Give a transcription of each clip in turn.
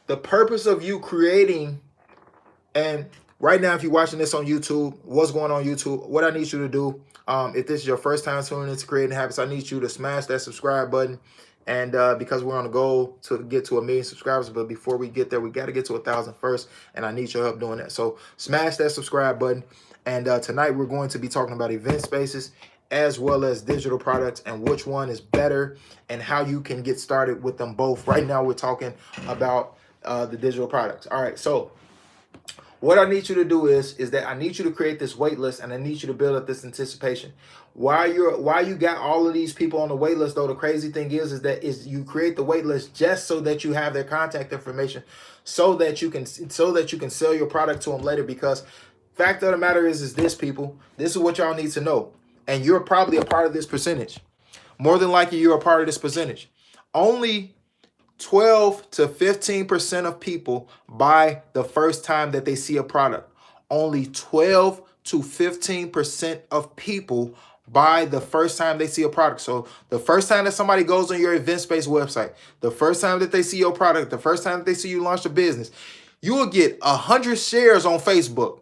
The purpose of you creating, and right now, if you're watching this on YouTube, what's going on YouTube? What I need you to do, if this is your first time tuning into Creating Habits, I need you to smash that subscribe button. And because we're on a goal to get to 1 million subscribers, but before we get there, we got to get to 1,000 first, and I need your help doing that. So smash that subscribe button. And tonight we're going to be talking about event spaces as well as digital products and which one is better and how you can get started with them both. Right now, we're talking about the digital products. All right, so what I need you to do is that I need you to create this wait list, and I need you to build up this anticipation. Why you got all of these people on the wait list, though, the crazy thing is that you create the wait list just so that you have their contact information, so that you can sell your product to them later. Because fact of the matter is this, people, this is what y'all need to know, and you're probably a part of this percentage. More than likely, you're a part of this percentage. Only 12 to 15% of people buy the first time that they see a product. Only 12 to 15% of people buy the first time they see a product. So the first time that somebody goes on your event space website, the first time that they see your product, the first time that they see you launch a business, you will get 100 shares on Facebook,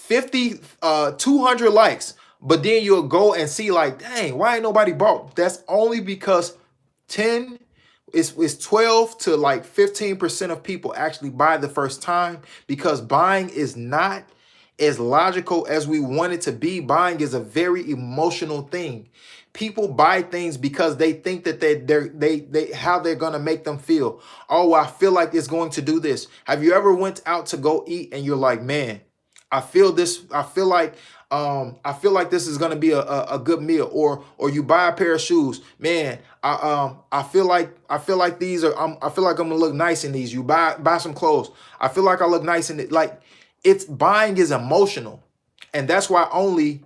200 likes, but then you'll go and see like, dang, why ain't nobody bought? That's only because 10 it's 12 to like 15% of people actually buy the first time, because buying is not as logical as we want it to be. Buying is a very emotional thing. People buy things because they think that they how they're gonna make them feel. Oh, I feel like it's going to do this. Have you ever went out to go eat and you're like, man, I feel this. I feel like this is gonna be a good meal. Or you buy a pair of shoes, man. I feel like these are. I feel like I'm gonna look nice in these. You buy some clothes. I feel like I look nice in it. Like, it's buying is emotional, and that's why only.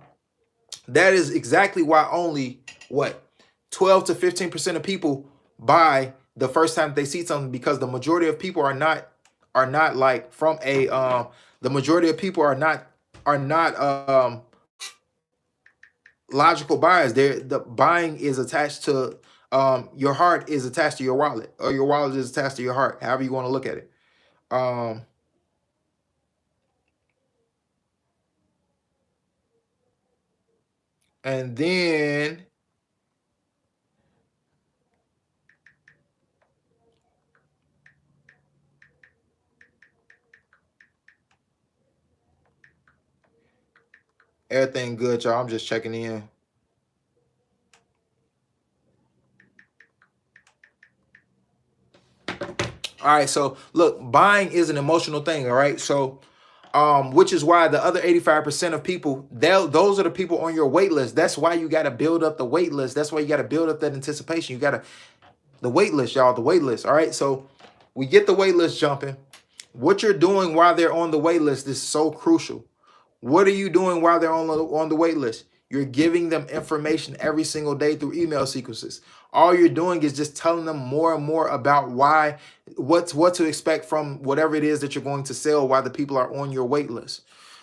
That is exactly why only what 12 to 15% of people buy the first time they see something, because the majority of people are not like from a the majority of people are not logical buyers. The buying is attached to your heart is attached to your wallet, or your wallet is attached to your heart, however you want to look at it. Um and then everything good, y'all. I'm just checking in. All right, so look, buying is an emotional thing, all right? So which is why the other 85% of people, those are the people on your wait list. That's why you got to build up the wait list. That's why you got to build up that anticipation. You got to the wait list, y'all, the wait list. All right, so we get the wait list jumping. What you're doing while they're on the wait list is so crucial. What are you doing while they're on the wait list? You're giving them information every single day through email sequences. All you're doing is just telling them more and more about what to expect from whatever it is that you're going to sell while the people are on your wait list.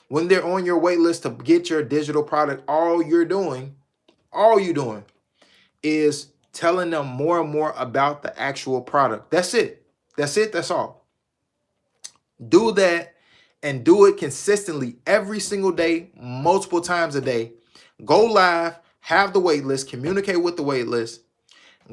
When they're on your wait list to get your digital product, all you're doing is telling them more and more about the actual product. That's it. That's it. That's all. Do that, and do it consistently every single day, multiple times a day. Go live, have the wait list, communicate with the wait list,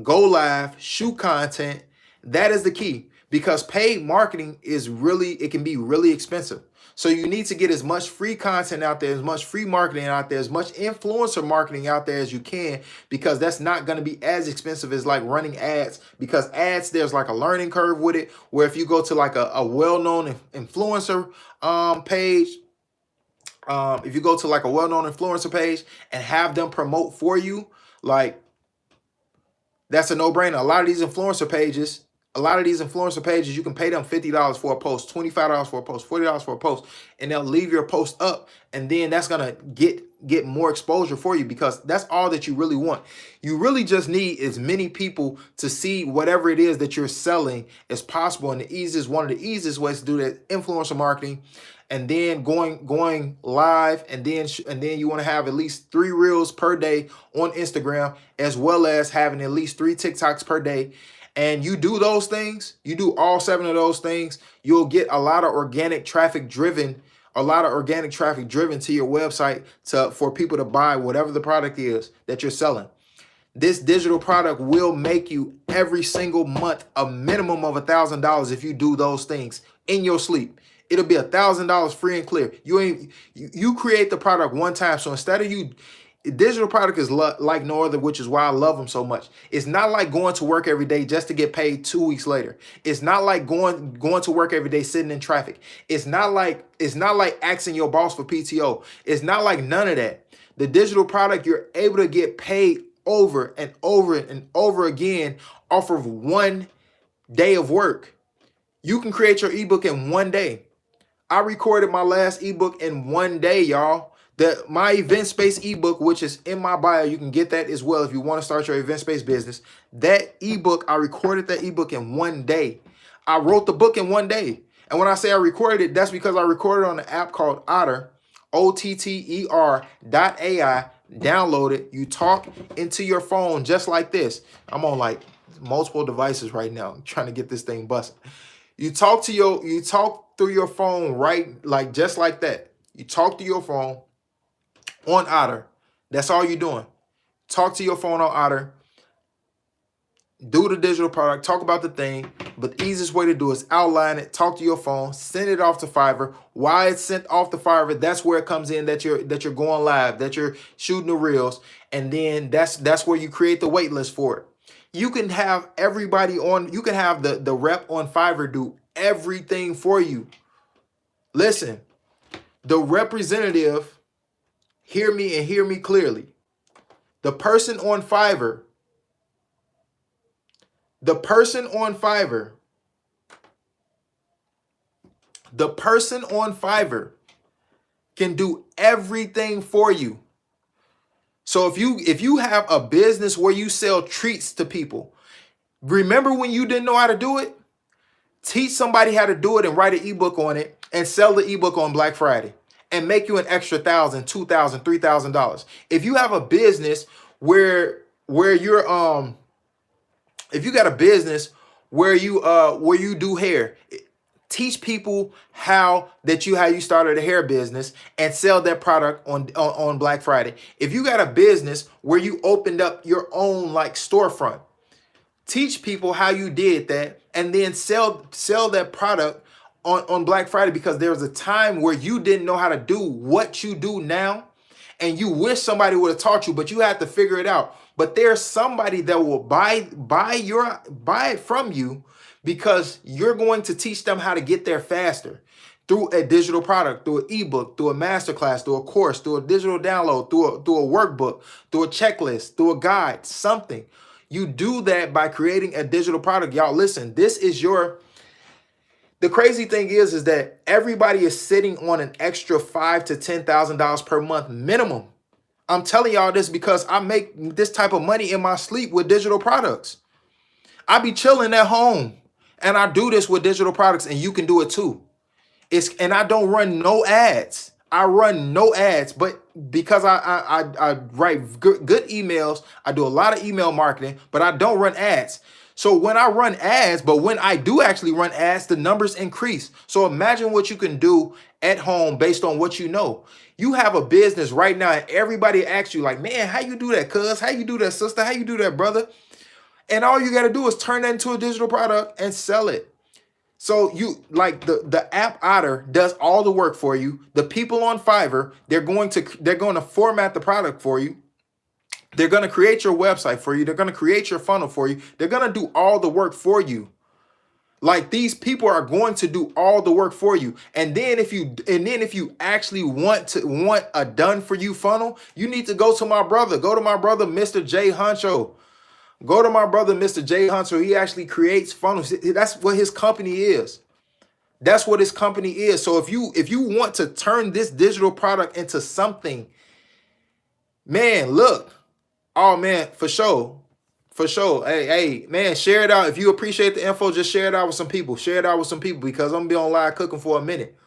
go live, shoot content. That is the key, because paid marketing it can be really expensive. So you need to get as much free content out there, as much free marketing out there, as much influencer marketing out there as you can, because that's not going to be as expensive as like running ads. Because ads, there's like a learning curve with it, where if you go to like a well-known influencer page, if you go to like a well-known influencer page and have them promote for you, like, that's a no-brainer. A lot of these influencer pages, you can pay them $50 for a post, $25 for a post, $40 for a post, and they'll leave your post up, and then that's gonna get more exposure for you, because that's all that you really want. You really just need as many people to see whatever it is that you're selling as possible. And one of the easiest ways to do that, influencer marketing, and then going live, and then you want to have at least 3 reels per day on Instagram, as well as having at least 3 TikToks per day. and you do those things, you do all 7 of those things, you'll get a lot of organic traffic driven, to your website for people to buy whatever the product is that you're selling. This digital product will make you every single month a minimum of $1,000 if you do those things in your sleep. It'll be $1,000 free and clear. You create the product one time. So instead of digital product is like no other, which is why I love them so much. It's not like going to work every day just to get paid 2 weeks later. It's not like going to work every day sitting in traffic. It's not like asking your boss for PTO. It's not like none of that. The digital product, you're able to get paid over and over and over again off of 1 day of work. You can create your ebook in 1 day. I recorded my last ebook in 1 day, y'all. My event space ebook, which is in my bio, you can get that as well if you want to start your event space business. That ebook, I recorded that ebook in 1 day. I wrote the book in 1 day. And when I say I recorded it, that's because I recorded on an app called Otter, OTTER.ai. Download it. You talk into your phone just like this. I'm on like multiple devices right now. I'm trying to get this thing busted. You talk through your phone, right? Like just like that. You talk to your phone on Otter. That's all you're doing. Talk to your phone on Otter. Do the digital product. Talk about the thing. But the easiest way to do is outline it. Talk to your phone. Send it off to Fiverr. Why it's sent off to Fiverr? That's where it comes in. That you're going live. That you're shooting the reels. And then that's where you create the wait list for it. You can have everybody on. You can have the rep on Fiverr do everything for you. Listen, the representative. Hear me and hear me clearly. The person on Fiverr can do everything for you. So if you have a business where you sell treats to people, remember when you didn't know how to do it? Teach somebody how to do it and write an ebook on it and sell the ebook on Black Friday and make you an extra $1,000, $2,000, $3,000. If you have a business where you're if you got a business where you do hair, teach people how you started a hair business and sell that product on Black Friday. If you got a business where you opened up your own like storefront, teach people how you did that and then sell that product on Black Friday, because there was a time where you didn't know how to do what you do now and you wish somebody would have taught you, but you had to figure it out. But there's somebody that will buy it from you because you're going to teach them how to get there faster through a digital product, through an ebook, through a masterclass, through a course, through a digital download, through a workbook, through a checklist, through a guide, something. You do that by creating a digital product. Y'all listen, the crazy thing is that everybody is sitting on an extra $5,000 to $10,000 per month minimum. I'm telling y'all this because I make this type of money in my sleep with digital products. I be chilling at home and I do this with digital products, and you can do it too. And I don't run no ads. I run no ads, but because I write good emails, I do a lot of email marketing, but I don't run ads. So when I run ads, but when I do actually run ads, the numbers increase. So imagine what you can do at home based on what you know. You have a business right now and everybody asks you like, man, how you do that, cuz? How you do that, sister? How you do that, brother? And all you got to do is turn that into a digital product and sell it. So you like the app Otter does all the work for you. The people on Fiverr, they're going to format the product for you. They're going to create your website for you. They're going to create your funnel for you. They're going to do all the work for you. Like, these people are going to do all the work for you. And then if you actually want a done for you funnel, you need to go to my brother. Go to my brother, Mr. J Huncho. Go to my brother, Mr. J Huncho. He actually creates funnels. That's what his company is. That's what his company is. So if you want to turn this digital product into something, man, look. Oh, man, for sure. For sure. Hey, man, share it out. If you appreciate the info, just share it out with some people. Share it out with some people because I'm going to be on live cooking for a minute.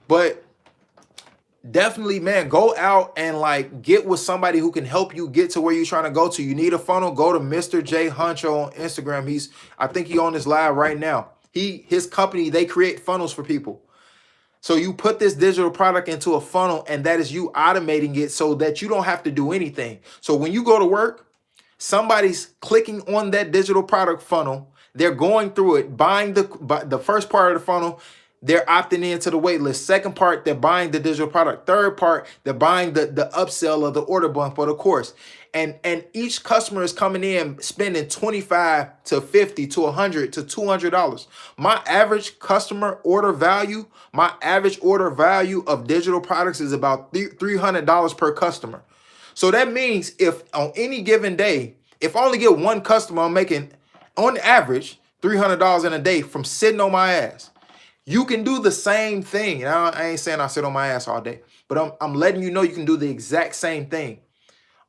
But definitely, man, go out and like get with somebody who can help you get to where you're trying to go to. You need a funnel, go to Mr. J Huncho on Instagram. I think he on this live right now. His company, they create funnels for people. So you put this digital product into a funnel, and that is you automating it so that you don't have to do anything. So when you go to work, somebody's clicking on that digital product funnel. They're going through it, buying the first part of the funnel. They're opting into the wait list. Second part, they're buying the digital product. Third part, they're buying the upsell of the order bump for the course. And each customer is coming in spending $25 to $50 to $100 to $200. My average customer order value, my average order value of digital products is about $300 per customer. So that means if on any given day, if I only get one customer, I'm making on average $300 in a day from sitting on my ass. You can do the same thing. I ain't saying I sit on my ass all day, but I'm letting you know you can do the exact same thing.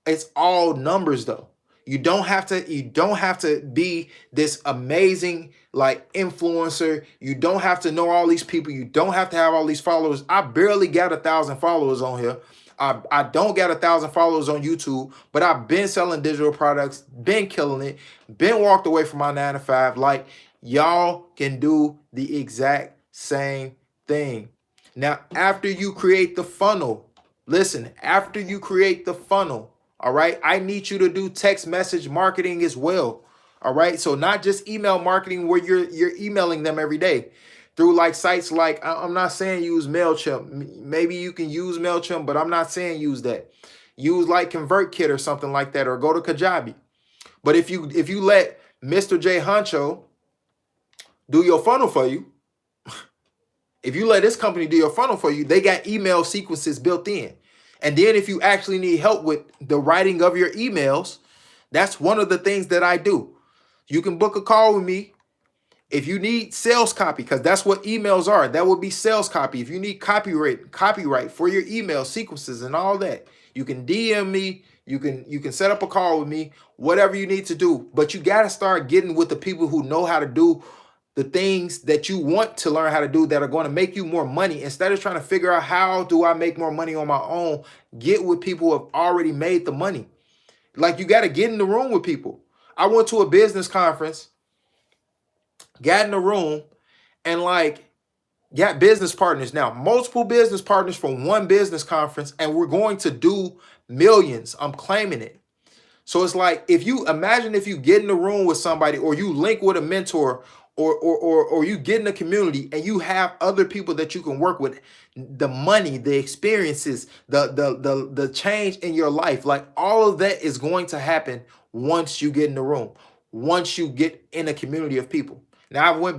It's all numbers though. You don't have to be this amazing like influencer. You don't have to know all these people. You don't have to have all these followers. I barely got 1,000 followers on here. I don't got 1,000 followers on YouTube, but I've been selling digital products, been killing it, been walked away from my 9 to 5. Like, y'all can do the exact same thing. Now, after you create the funnel, listen, after you create the funnel, all right, I need you to do text message marketing as well. All right, so not just email marketing where you're emailing them every day through like sites like, I'm not saying use MailChimp. Maybe you can use MailChimp, but I'm not saying use that. Use like ConvertKit or something like that, or go to Kajabi. But if you let Mr. J Huncho do your funnel for you, if you let this company do your funnel for you, they got email sequences built in. And then if you actually need help with the writing of your emails, that's one of the things that I do. You can book a call with me. If you need sales copy, because that's what emails are, that would be sales copy. If you need copyright for your email sequences and all that, you can DM me. You can set up a call with me, whatever you need to do. But you got to start getting with the people who know how to do the things that you want to learn how to do that are going to make you more money. Instead of trying to figure out how do I make more money on my own, get with people who have already made the money. Like, you got to get in the room with people. I went to a business conference, got in the room, and like got business partners now, multiple business partners from one business conference, and we're going to do millions. I'm claiming it. So it's like, if you imagine if you get in the room with somebody, or you link with a mentor, or you get in a community and you have other people that you can work with, the money, the experiences, the change in your life, like all of that is going to happen once you get in the room, once you get in a community of people. Now I went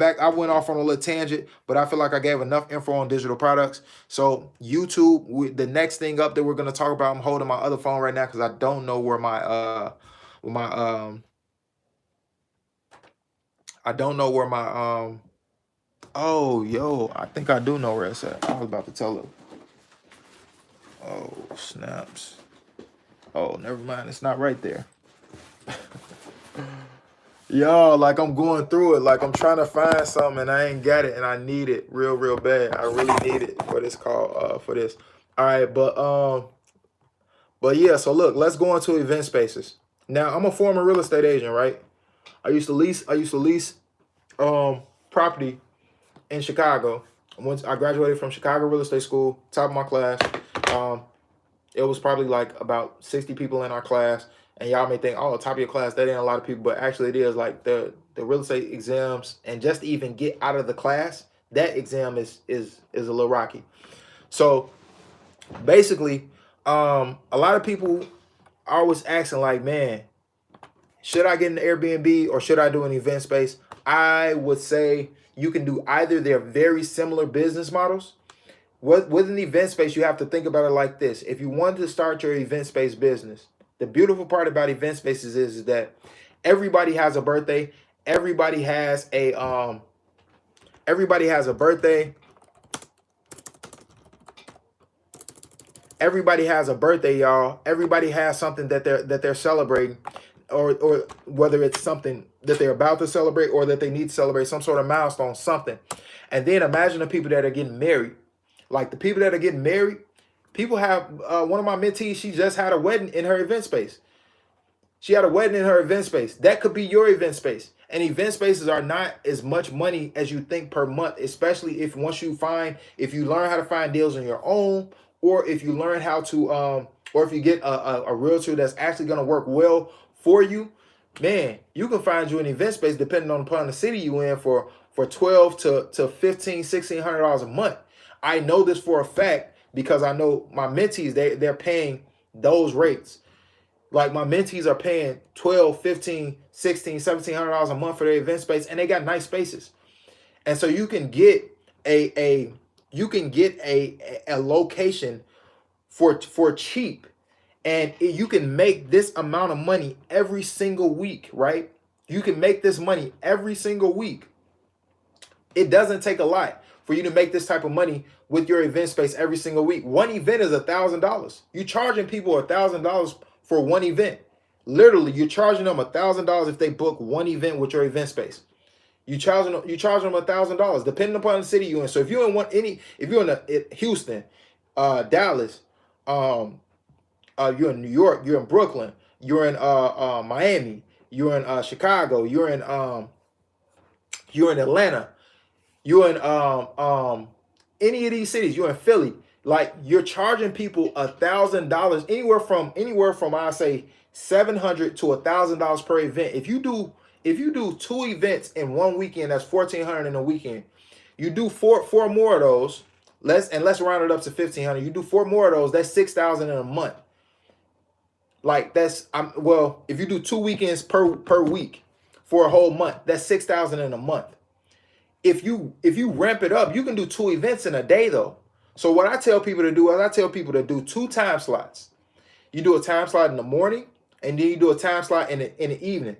off on a little tangent, but I feel like I gave enough info on digital products. So YouTube, the next thing up that we're going to talk about, I'm holding my other phone right now because I don't know where I don't know where my oh, yo, I think I do know where it's at. I was about to tell her. Oh, snaps. Oh, never mind. It's not right there. Yo, like I'm going through it. Like I'm trying to find something and I ain't got it, and I need it real, real bad. I really need it for this call, for this. All right, but yeah, so look, let's go into event spaces. Now, I'm a former real estate agent, right? I used to lease property in Chicago. Once I graduated from Chicago Real Estate School, top of my class. It was probably like about 60 people in our class. And y'all may think, oh, top of your class, that ain't a lot of people. But actually it is. Like the real estate exams, and just to even get out of the class, that exam is a little rocky. So basically, a lot of people are always asking like, man, should I get an Airbnb or should I do an event space? I would say you can do either. They're very similar business models. With an event space, you have to think about it like this. If you want to start your event space business, the beautiful part about event spaces is that everybody has a birthday. Everybody has a birthday. Everybody has a birthday, y'all. Everybody has something that they're celebrating, or whether it's something that they're about to celebrate or that they need to celebrate, some sort of milestone, something. And then imagine the people that are getting married. Like the people that are getting married, People have one of my mentees, she just had a wedding in her event space. She had a wedding in her event space. That could be your event space. And event spaces are not as much money as you think per month, especially if if you learn how to find deals on your own, or if you learn how to, or if you get a realtor that's actually going to work well for you, man, you can find you an event space depending on the part of the city you in for $12 to $1,500-$1,600 a month. I know this for a fact because I know my mentees, they're paying those rates. Like my mentees are paying $1,200, $1,500, $1,600, $1,700 a month for their event space, and they got nice spaces. And so you can get a location for cheap, and you can make this amount of money every single week, right? You can make this money every single week. It doesn't take a lot for you to make this type of money with your event space every single week. One event is $1,000. You're charging people $1,000 for one event. Literally, you're charging them $1,000 if they book one event with your event space. You charging them $1,000 depending upon the city you're in. So if you're in Houston, Dallas, you're in New York, you're in Brooklyn, you're in Miami, you're in Chicago, you're in Atlanta, you're in any of these cities, you're in Philly, like you're charging people $1,000, anywhere from I say $700 to $1,000 per event. If you do 2 events in one weekend, that's $1,400 in a weekend. You do four more of those. Let's round it up to $1,500. You do 4 more of those, that's $6,000 in a month. Like that's if you do 2 weekends per week for a whole month, that's $6,000 in a month. If you ramp it up, you can do 2 events in a day though. So what I tell people to do is I tell people to do 2 time slots. You do a time slot in the morning, and then you do a time slot in the evening.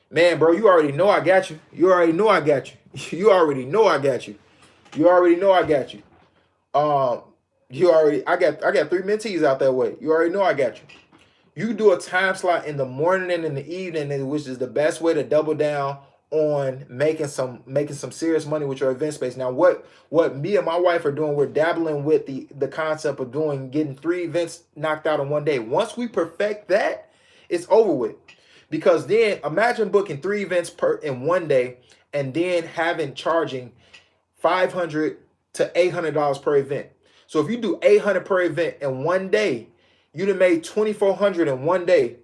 Man, bro, you already know I got you. You already know I got you. You already know I got you. You already know I got you. I got 3 mentees out that way. You already know I got you. You do a time slot in the morning and in the evening, which is the best way to double down on making some serious money with your event space. Now, what me and my wife are doing, we're dabbling with the concept of getting 3 events knocked out in one day. Once we perfect that, it's over with. Because then imagine booking 3 events in one day and then charging $500 to $800 per event. So if you do $800 per event in one day, you'd have made $2,400 in one day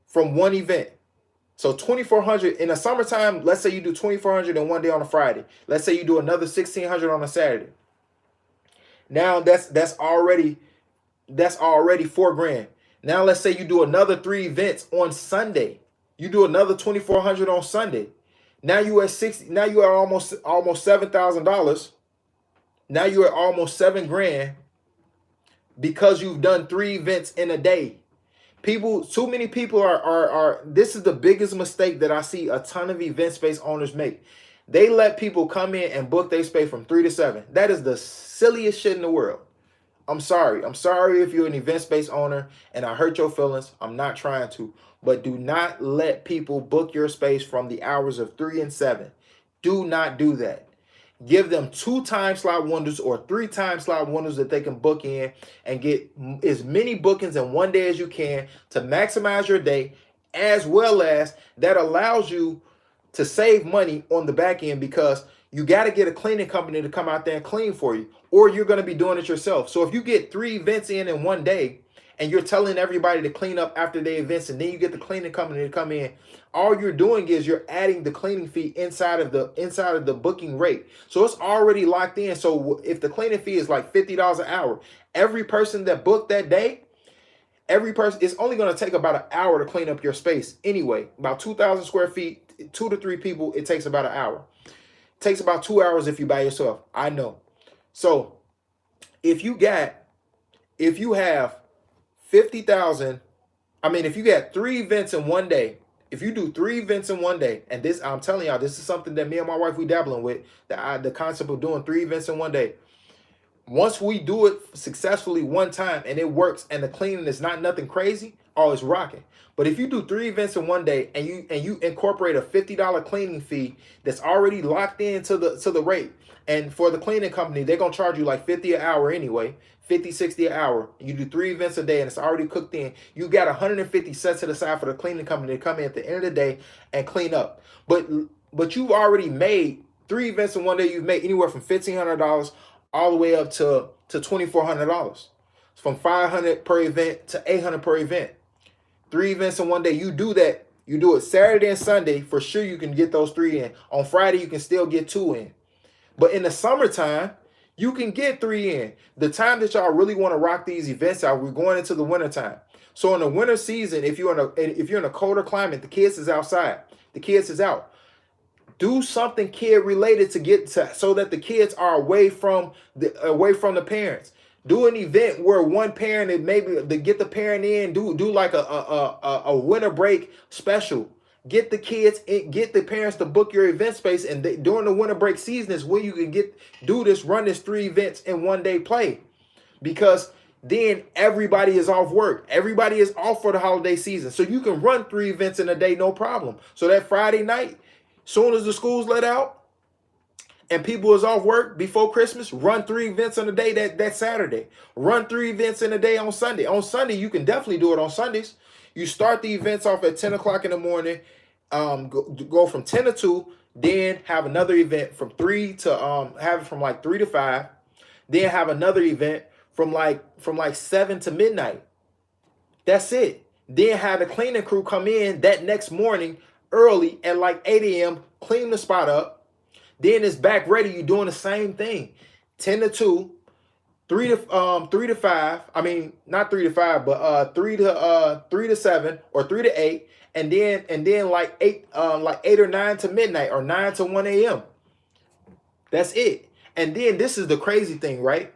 from one event. So $2,400 in the summertime. Let's say you do $2,400 in one day on a Friday. Let's say you do another $1,600 on a Saturday. Now that's already $4,000. Now let's say you do another 3 events on Sunday. You do another $2,400 on Sunday. Now you at Now you are almost $7,000. Now you're at almost $7,000 because you've done 3 events in a day. Too many people are. This is the biggest mistake that I see a ton of event space owners make. They let people come in and book their space from 3 to 7. That is the silliest shit in the world. I'm sorry. I'm sorry if you're an event space owner and I hurt your feelings. I'm not trying to. But do not let people book your space from the hours of 3 and 7. Do not do that. Give them 2 time slot windows or 3 time slot windows that they can book in and get as many bookings in one day as you can to maximize your day, as well as that allows you to save money on the back end because you got to get a cleaning company to come out there and clean for you, or you're going to be doing it yourself. So if you get 3 events in one day and you're telling everybody to clean up after their events, and then you get the cleaning company to come in, all you're doing is you're adding the cleaning fee inside of the booking rate. So it's already locked in. So if the cleaning fee is like $50 an hour, every person that booked that day, it's only going to take about an hour to clean up your space anyway. About 2,000 square feet, 2 to 3 people, it takes about an hour. It takes about 2 hours if you by yourself. I know. So if you have 50,000, if you got 3 events in one day, if you do 3 events in one day, and this, I'm telling y'all, this is something that me and my wife, we dabbling with, the concept of doing 3 events in one day. Once we do it successfully one time and it works and the cleaning is not nothing crazy, oh, it's rocking. But if you do 3 events in one day and you incorporate a $50 cleaning fee that's already locked into the rate, and for the cleaning company, they're gonna charge you like 50 an hour anyway, 50, 60 an hour. You do 3 events a day and it's already cooked in. You got 150 set to the side for the cleaning company to come in at the end of the day and clean up. But you've already made 3 events in one day. You've made anywhere from $1,500 all the way up to $2,400. From $500 per event to $800 per event. 3 events in one day. You do that. You do it Saturday and Sunday. For sure you can get those 3 in. On Friday, you can still get 2 in. But in the summertime, you can get 3 in. The time that y'all really want to rock these events out, we're going into the wintertime. So in the winter season, if you're in a colder climate, the kids is outside. The kids is out. Do something kid related so that the kids are away from the parents. Do an event where one parent, and maybe to get the parent in, do like a winter break special. Get the kids in, get the parents to book your event space, and during the winter break season is where you can run this 3 events in one day play, because then everybody is off work. Everybody is off for the holiday season, so you can run 3 events in a day, no problem. So that Friday night, soon as the schools let out and people is off work before Christmas, run 3 events in a day that Saturday. Run 3 events in a day on Sunday. On Sunday, you can definitely do it on Sundays. You start the events off at 10 o'clock in the morning, go from 10 to 2, then have another event from 3 to have it from like 3 to 5, then have another event from like 7 to midnight. That's it. Then have the cleaning crew come in that next morning early at like 8 a.m., clean the spot up. Then it's back ready. You're doing the same thing. 10 to 2, 3 to 5. I mean, not 3 to 5, but 3 to 7 or 3 to 8, and then like 8 or 9 to midnight, or 9 to 1 a.m. That's it. And then this is the crazy thing, right?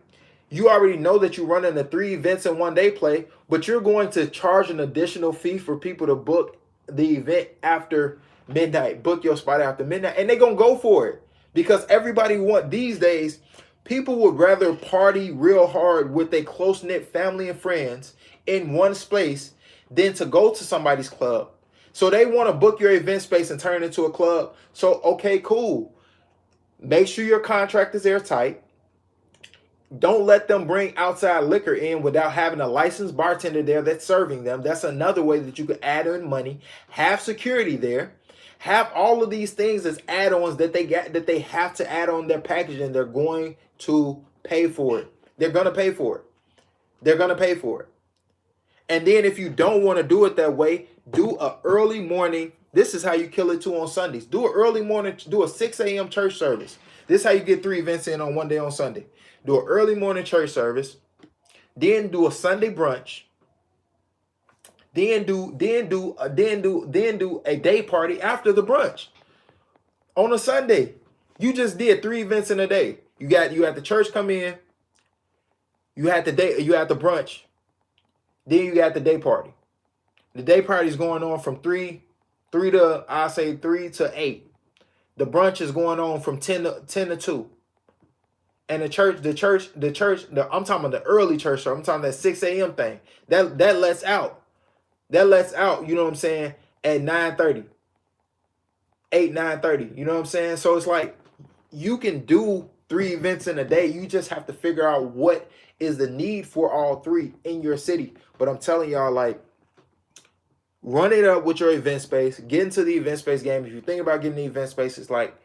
You already know that you're running the 3 events in one day play, but you're going to charge an additional fee for people to book the event after midnight. Book your spot after midnight, and they're gonna go for it, because everybody these days, people would rather party real hard with a close-knit family and friends in one space than to go to somebody's club. So they want to book your event space and turn it into a club. So okay, cool. Make sure your contract is airtight. Don't let them bring outside liquor in without having a licensed bartender there that's serving them. That's another way that you could add in money. Have security there. Have all of these things as add-ons that they have to add on their package, and they're going to pay for it. They're going to pay for it. They're going to pay for it. And then if you don't want to do it that way, do a early morning. This is how you kill it too on Sundays. Do an early morning, do a 6 a.m. church service. This is how you get 3 events in on one day on Sunday. Do an early morning church service, then do a Sunday brunch, then do a day party after the brunch on a Sunday. You just did 3 events in a day. You had the church come in, you had the brunch, then you got the day party. The day party is going on from 3 to 8. The brunch is going on from 10 to 2. And I'm talking about the early church, so I'm talking that 6 a.m. thing. That lets out. You know what I'm saying, at 9:30. 9:30. You know what I'm saying? So it's like you can do 3 events in a day. You just have to figure out what is the need for all 3 in your city. But I'm telling y'all, like, run it up with your event space. Get into the event space game. If you think about getting the event space, it's like,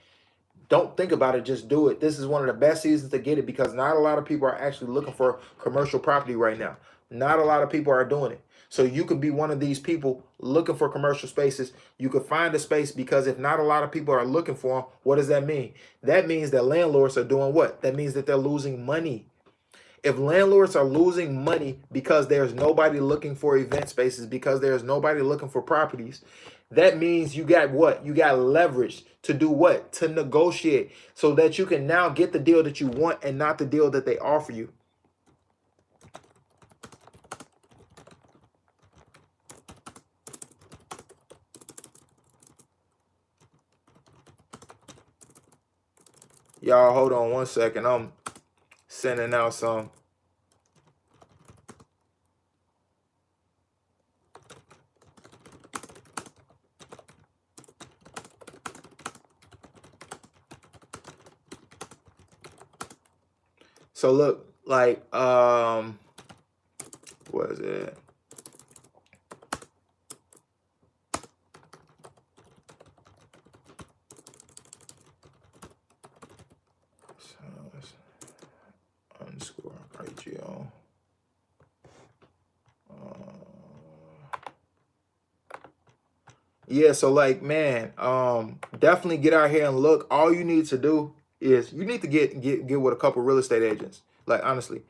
don't think about it, just do it. This is one of the best seasons to get it, because not a lot of people are actually looking for commercial property right now. Not a lot of people are doing it. So you could be one of these people looking for commercial spaces. You could find a space, because if not a lot of people are looking for them, what does that mean? That means that landlords are doing what? That means that they're losing money. If landlords are losing money because there's nobody looking for event spaces, because there's nobody looking for properties, that means you got what? You got leverage to do what? To negotiate, so that you can now get the deal that you want and not the deal that they offer you. Y'all, hold on one second. I'm sending out some. So look, like what is it? Underscore IGO. Yeah, so like, man, definitely get out here and look. All you need to do is you need to get with a couple real estate agents. Like, honestly,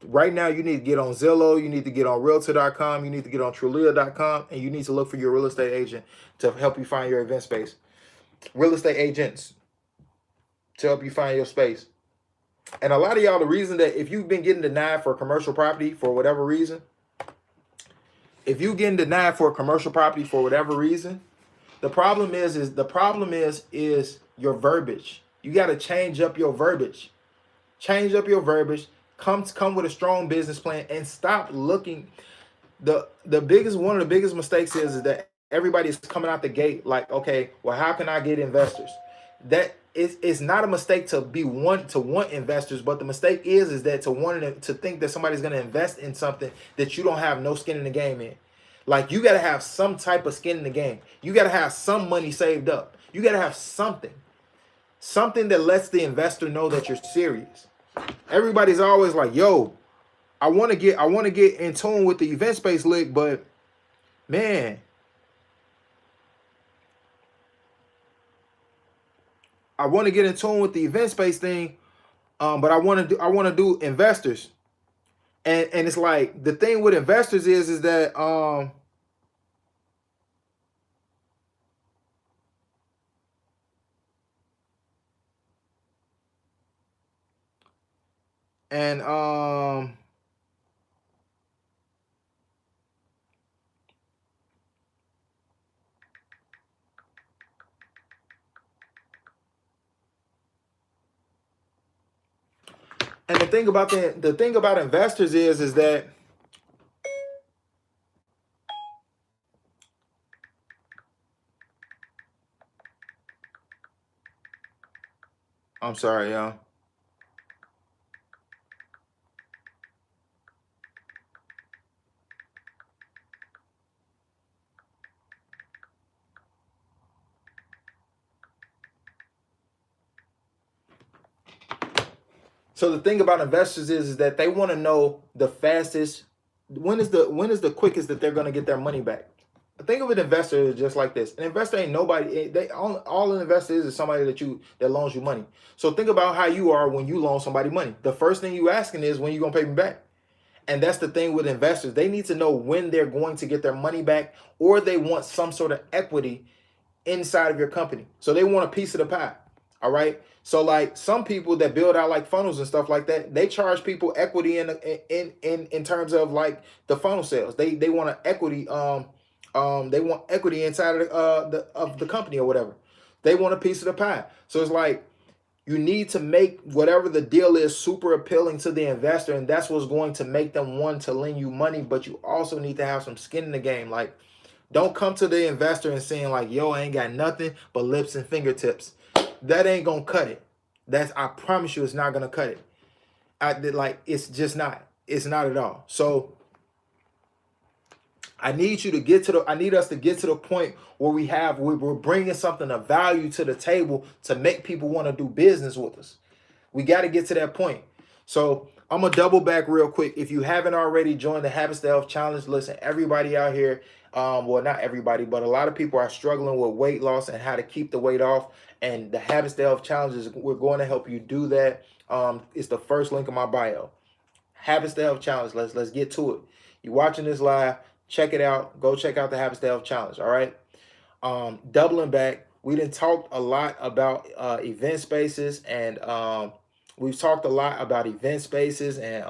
right now you need to get on Zillow, you need to get on Realtor.com, you need to get on Trulia.com, and you need to look for your real estate agent to help you find your event space. Real estate agents to help you find your space. And a lot of y'all, the reason that if you've been getting denied for a commercial property for whatever reason, if you getting denied for a commercial property for whatever reason, the problem is your verbiage. You got to change up your verbiage. Change up your verbiage. Come with a strong business plan and stop looking. One of the biggest mistakes is that everybody's coming out the gate like, okay, well, how can I get investors? That it's not a mistake to want investors, but the mistake is that to think that somebody's going to invest in something that you don't have no skin in the game in. Like, you got to have some type of skin in the game. You got to have some money saved up. You got to have something that lets the investor know that you're serious. Everybody's always like, yo, I want to get in tune with the event space league, but man, I want to get in tune with the event space thing, but I want to do investors, and it's like the thing with investors is that and the thing about investors is that I'm sorry, y'all. So the thing about investors is that they want to know the fastest. When is the quickest that they're going to get their money back? Think of an investor as just like this. An investor ain't nobody. All an investor is somebody that loans you money. So think about how you are when you loan somebody money. The first thing you asking is, when you gonna pay me back? And that's the thing with investors. They need to know when they're going to get their money back, or they want some sort of equity inside of your company. So they want a piece of the pie. All right. So like some people that build out like funnels and stuff like that, they charge people equity in terms of like the funnel sales. They want an equity they want equity inside of the company or whatever. They want a piece of the pie. So it's like you need to make whatever the deal is super appealing to the investor, and that's what's going to make them want to lend you money. But you also need to have some skin in the game. Like, don't come to the investor and saying like, yo, I ain't got nothing but lips and fingertips. That ain't gonna cut it. I promise you, it's not gonna cut it. It's just not. It's not at all. So I need us to get to the point where we're bringing something of value to the table to make people want to do business with us. We got to get to that point. So I'm gonna double back real quick. If you haven't already joined the Habits to Health Challenge, listen, everybody out here, well, not everybody, but a lot of people are struggling with weight loss and how to keep the weight off. And the Habits to Health Challenge we're going to help you do that. It's the first link in my bio. Habits to Health Challenge. Let's get to it. You're watching this live. Check it out. Go check out the Habits to Health Challenge. All right. Doubling back, we didn't talk a lot about event spaces, and we've talked a lot about event spaces and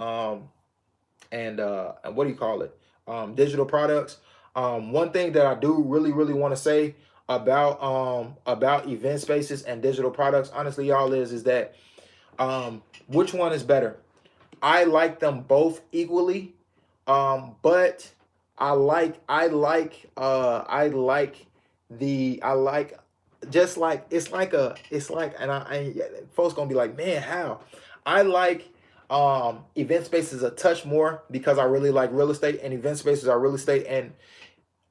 what do you call it? Digital products. One thing that I do really want to say about event spaces and digital products, honestly, y'all, is that which one is better? I like them both equally, but I like just like it's like and folks gonna be like, man, how? I like Event space is a touch more because I really like real estate, and event spaces are real estate. And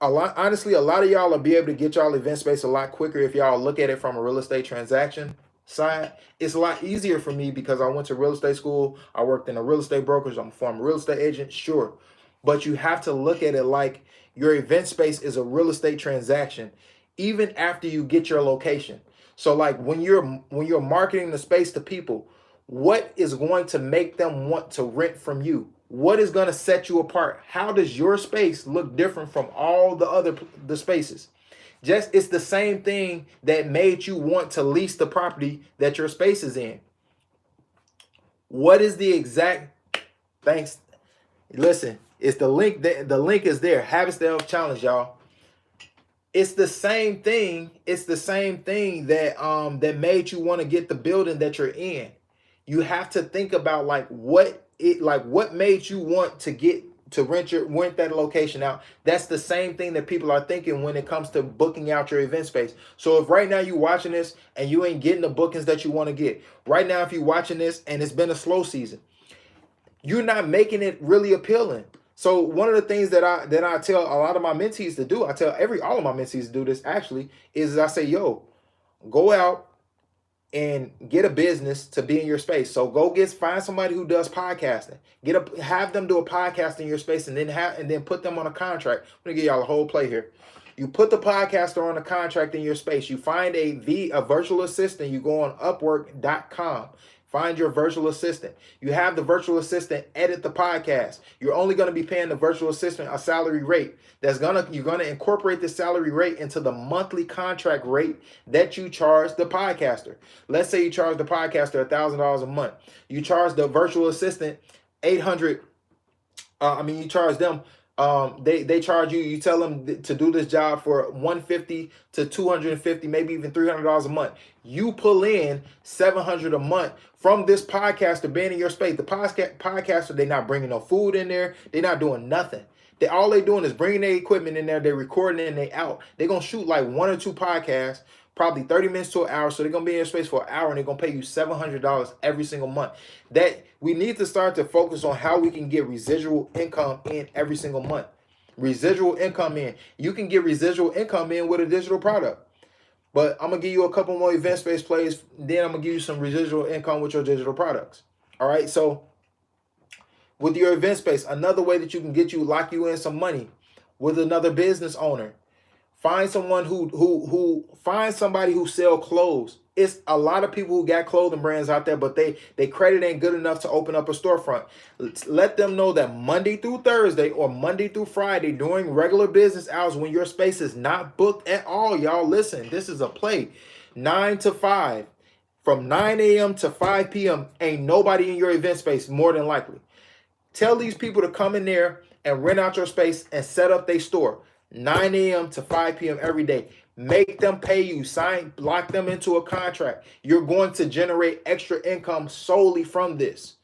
honestly, a lot of y'all will be able to get y'all event space a lot quicker if y'all look at it from a real estate transaction side. It's a lot easier for me because I went to real estate school. I worked in a real estate brokerage. I'm a former real estate agent, sure. But you have to look at it like your event space is a real estate transaction, even after you get your location. So like when you're marketing the space to people, what is going to make them want to rent from you? What is going to set you apart? How does your space look different from all the spaces? Just it's the same thing that made you want to lease the property that your space is in. What is the exact thanks? Listen, it's the link. The link is there. Habit Stay Challenge, y'all. It's the same thing. It's the same thing that that made you want to get the building that you're in. You have to think about what made you want to get to rent that location out. That's the same thing that people are thinking when it comes to booking out your event space. So if right now you're watching this and you ain't getting the bookings that you want to get, right now if you're watching this and it's been a slow season, you're not making it really appealing. So one of the things that I tell a lot of my mentees to do, I tell all of my mentees to do this actually, is I say, yo, go out and get a business to be in your space. So find somebody who does podcasting. Have them do a podcast in your space, and then put them on a contract. I'm gonna give y'all a whole play here. You put the podcaster on a contract in your space. You find a virtual assistant. You go on Upwork.com. Find your virtual assistant. You have the virtual assistant edit the podcast. You're only going to be paying the virtual assistant a salary rate. You're going to incorporate the salary rate into the monthly contract rate that you charge the podcaster. Let's say you charge the podcaster $1,000 a month. You charge the virtual assistant $800. You charge them. They charge you. You tell them to do this job for $150 to $250, maybe even $300 a month. You pull in $700 a month from this podcaster being in your space. The podcaster, they're not bringing no food in there. They're not doing nothing. All they doing is bringing their equipment in there. They're recording it and they out. They're gonna shoot like 1 or 2 podcasts, probably 30 minutes to an hour. So they're gonna be in your space for an hour and they're gonna pay you $700 every single month. That we need to start to focus on how we can get residual income in every single month. Residual income in. You can get residual income in with a digital product. But I'm gonna give you a couple more event space plays. Then I'm gonna give you some residual income with your digital products. All right. So with your event space, another way that you can lock you in some money with another business owner. Find someone find somebody who sell clothes. It's a lot of people who got clothing brands out there, but they credit ain't good enough to open up a storefront. Let them know that Monday through Thursday or Monday through Friday during regular business hours when your space is not booked at all, y'all listen, this is a play. 9 to 5. From 9 a.m. to 5 p.m. ain't nobody in your event space more than likely. Tell these people to come in there and rent out your space and set up their store. 9 a.m. to 5 p.m. every day. Make them pay you. Lock them into a contract. You're going to generate extra income solely from this.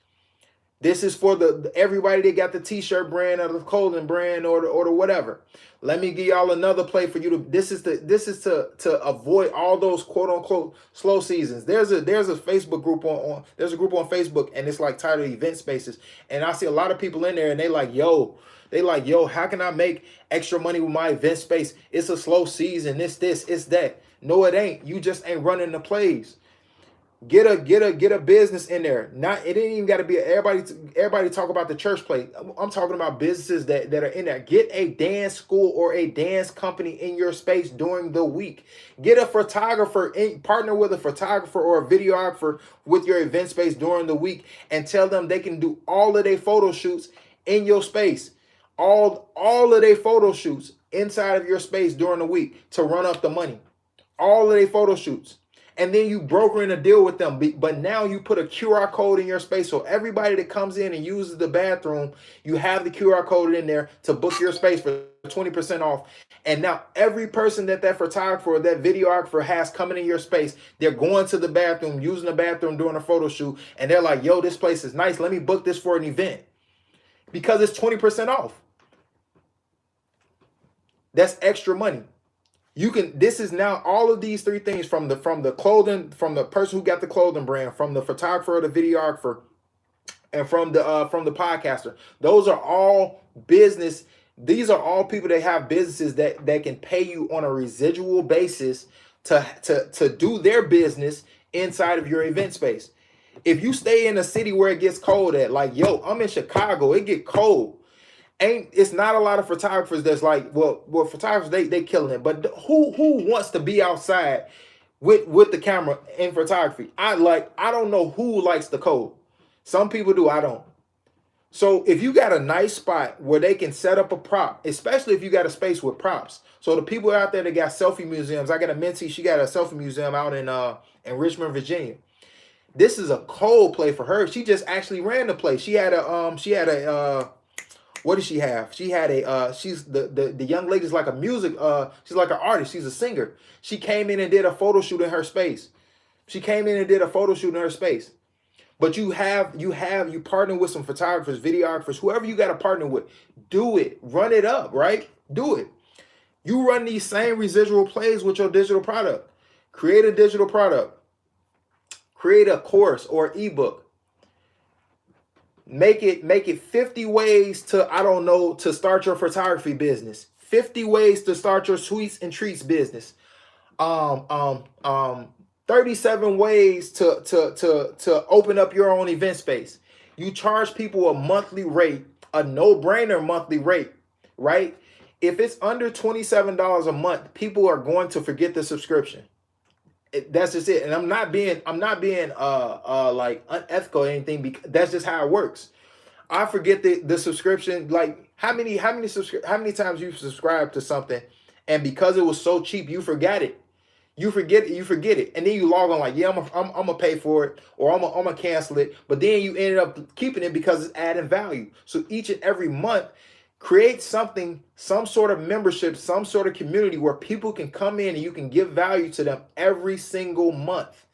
This is for everybody that got the t-shirt brand or the clothing brand or the whatever. Let me give y'all another play for you to. This is to avoid all those quote unquote slow seasons. There's a Facebook group there's a group on Facebook and it's like titled Event Spaces, and I see a lot of people in there and they like, yo, how can I make extra money with my event space? It's a slow season. It's this, it's that. No, it ain't. You just ain't running the plays. Get a business in there. It ain't even got to be everybody talk about the church play. I'm talking about businesses that are in there. Get a dance school or a dance company in your space during the week. Get a photographer, partner with a photographer or a videographer with your event space during the week and tell them they can do all of their photo shoots in your space. All of their photo shoots inside of your space during the week to run up the money. All of their photo shoots. And then you broker in a deal with them. But now you put a QR code in your space. So everybody that comes in and uses the bathroom, you have the QR code in there to book your space for 20% off. And now every person that photographer or that videographer has coming in your space, they're going to the bathroom, using the bathroom during a photo shoot. And they're like, yo, this place is nice. Let me book this for an event. Because it's 20% off. That's extra money. This is now all of these 3 things from the clothing, from the person who got the clothing brand, from the photographer or the videographer, and from the podcaster. Those are all business. These are all people that have businesses that can pay you on a residual basis to do their business inside of your event space. If you stay in a city where it gets cold at, like, yo, I'm in Chicago, it get cold. It's not a lot of photographers that's like, well, photographers, they killing it. But who wants to be outside with the camera in photography? I don't know who likes the cold. Some people do, I don't. So if you got a nice spot where they can set up a prop, especially if you got a space with props. So the people out there that got selfie museums, I got a mentee, she got a selfie museum out in Richmond, Virginia. This is a cold play for her. She just actually ran the place. She had a what did she have? She had a she's the young lady's like a music she's like an artist. She's a singer. She came in and did a photo shoot in her space. But you partner with some photographers, videographers, whoever you got to partner with. Do it. Run it up, right? Do it. You run these same residual plays with your digital product. Create a digital product. Create a course or ebook. Make it 50 ways to start your photography business. 50 ways to start your sweets and treats business. 37 ways to open up your own event space. You charge people a monthly rate, a no-brainer monthly rate, right? If it's under $27 a month, people are going to forget the subscription. That's just it. And I'm not being like unethical or anything, because that's just how it works. I forget the subscription. Like how many times you've subscribed to something, and because it was so cheap, you forget it. You forget it, and then you log on like, yeah, I'm gonna pay for it, or I'm gonna cancel it. But then you ended up keeping it because it's adding value. So each and every month, create something, some sort of membership, some sort of community where people can come in and you can give value to them every single month.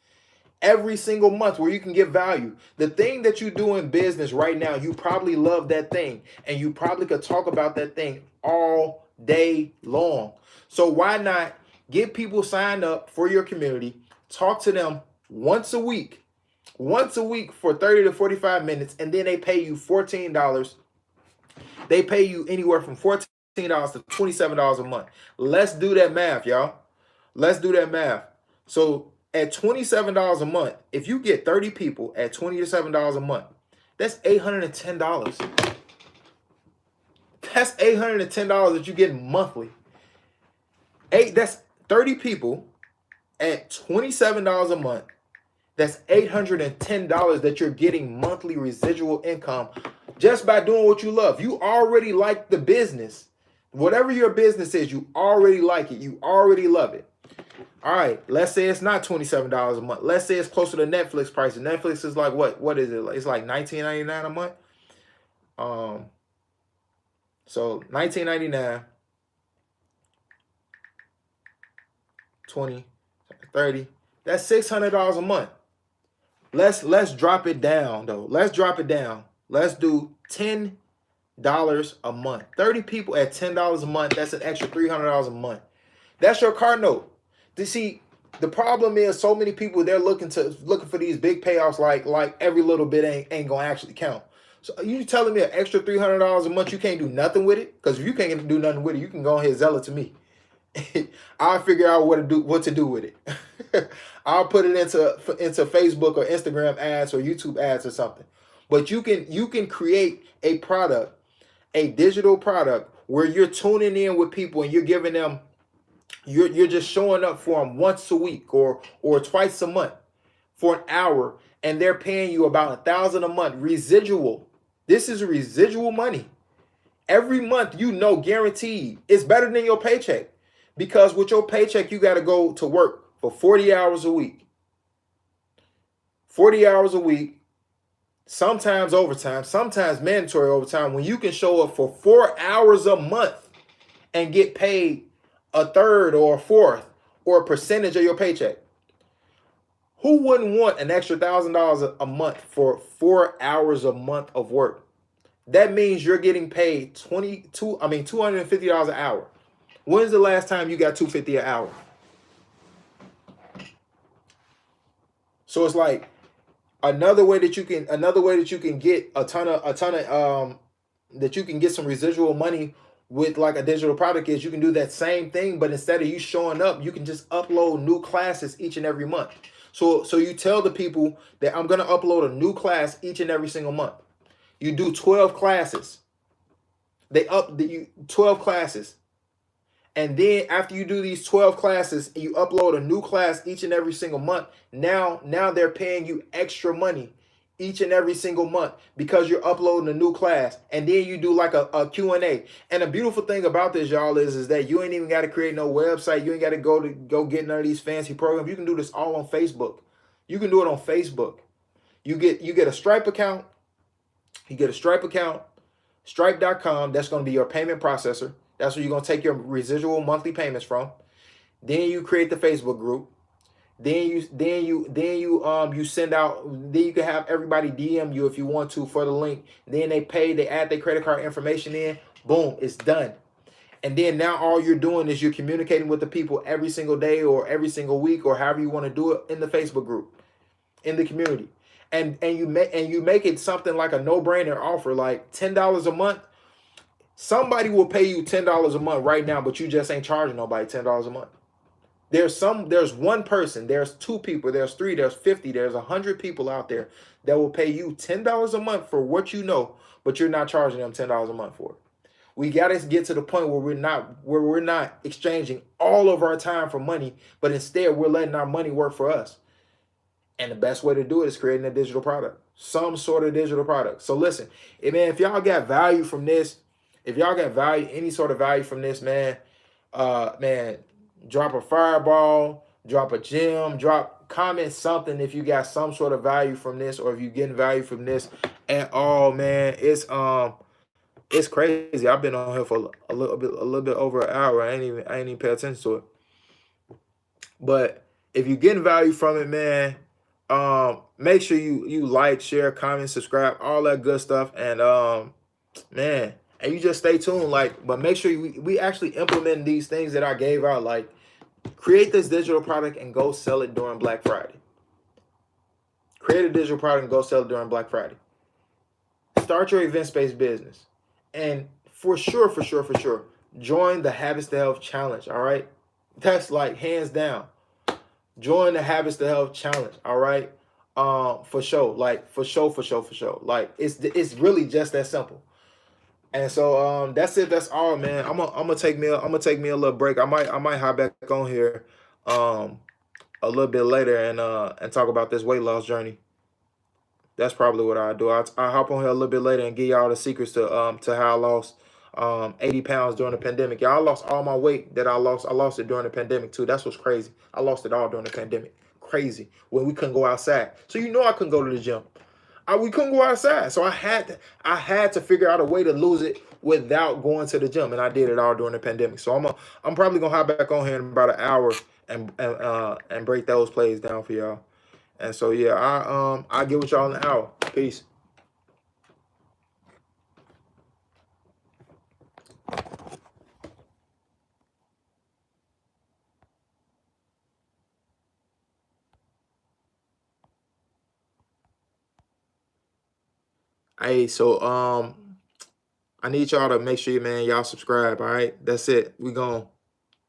Every single month where you can give value. The thing that you do in business right now, you probably love that thing, and you probably could talk about that thing all day long. So why not get people signed up for your community, talk to them once a week for 30 to 45 minutes, and then they pay you $14. They pay you anywhere from $14 to $27 a month. Let's do that math, y'all. Let's do that math. So at $27 a month, if you get 30 people at $27 a month, that's $810. That's $810 that you get monthly. That's 30 people at $27 a month. That's $810 that you're getting monthly residual income just by doing what you love. You already like the business. Whatever your business is, you already like it. You already love it. All right, let's say it's not $27 a month. Let's say it's closer to Netflix prices. Netflix is like what? What is it? It's like $19.99 a month. So $19.99, 20, 30. That's $600 a month. Let's drop it down though. Let's drop it down. Let's do $10 a month. 30 people at $10 a month. That's an extra $300 a month. That's your car note. You see, the problem is so many people, they're looking for these big payoffs, like every little bit ain't gonna actually count. So you telling me an extra $300 a month, you can't do nothing with it? Because if you can't do nothing with it, you can go ahead and sell it to me. I'll figure out what to do with it. I'll put it into Facebook or Instagram ads or YouTube ads or something. But you can create a product, a digital product, where you're tuning in with people and you're giving them, you're just showing up for them once a week or twice a month for an hour, and they're paying you about $1,000 a month residual. This is residual money. Every month, guaranteed. It's better than your paycheck, because with your paycheck, you got to go to work for 40 hours a week. 40 hours a week, sometimes overtime, sometimes mandatory overtime, when you can show up for 4 hours a month and get paid a third or a fourth or a percentage of your paycheck. Who wouldn't want an extra $1,000 a month for 4 hours a month of work? That means you're getting paid $250 an hour. When's the last time you got $250 an hour? So it's like, Another way that you can get a ton of that you can get some residual money with like a digital product is you can do that same thing, but instead of you showing up, you can just upload new classes each and every month. So you tell the people that I'm gonna upload a new class each and every single month. You do 12 classes. They up the you 12 classes. And then after you do these 12 classes, you upload a new class each and every single month. Now they're paying you extra money each and every single month because you're uploading a new class. And then you do like a Q&A. And the beautiful thing about this, y'all, is that you ain't even got to create no website. You ain't got to go get none of these fancy programs. You can do this all on Facebook. You can do it on Facebook. You get a Stripe account. You get a Stripe account, Stripe.com. That's going to be your payment processor. That's where you're going to take your residual monthly payments from. Then you create the Facebook group. Then you send out. Then you can have everybody DM you if you want to for the link. Then they pay. They add their credit card information in. Boom, it's done. And then now all you're doing is you're communicating with the people every single day or every single week or however you want to do it in the Facebook group, in the community. And you make it something like a no-brainer offer, like $10 a month. Somebody will pay you $10 a month right now, but you just ain't charging nobody $10 a month. There's one person, there's two people, there's three, there's 50, there's 100 people out there that will pay you $10 a month for what you know, but you're not charging them $10 a month for it. We gotta get to the point where we're not exchanging all of our time for money, but instead we're letting our money work for us. And the best way to do it is creating a digital product, some sort of digital product. So listen, if y'all got value from this, if y'all got value, any sort of value from this, man, drop a fireball, drop a gem, comment something if you got some sort of value from this, or if you're getting value from this at all, man. It's crazy. I've been on here for a little bit over an hour. I ain't even pay attention to it. But if you're getting value from it, man, make sure you like, share, comment, subscribe, all that good stuff. And man, and you just stay tuned, like, but make sure we actually implement these things that I gave out, like create this digital product and go sell it during Black Friday. Create a digital product and go sell it during Black Friday. Start your event-based business. And for sure, join the Habits to Health Challenge, all right? That's like hands down. Join the Habits to Health Challenge, all right? For sure. Like for sure. Like it's really just that simple. And so that's it. That's all, man. I'm gonna take me a little break. I might hop back on here a little bit later and talk about this weight loss journey. That's probably what I do. I hop on here a little bit later and give y'all the secrets to how I lost 80 pounds during the pandemic. Y'all, I lost all my weight that I lost. I lost it during the pandemic too. That's what's crazy. I lost it all during the pandemic. Crazy. When we couldn't go outside. So I couldn't go to the gym. We couldn't go outside. So I had to figure out a way to lose it without going to the gym. And I did it all during the pandemic. So I'm probably gonna hop back on here in about an hour and break those plays down for y'all. And so yeah, I'll get with y'all in an hour. Peace. Hey, so I need y'all to make sure, man, y'all subscribe. All right, that's it. We gone.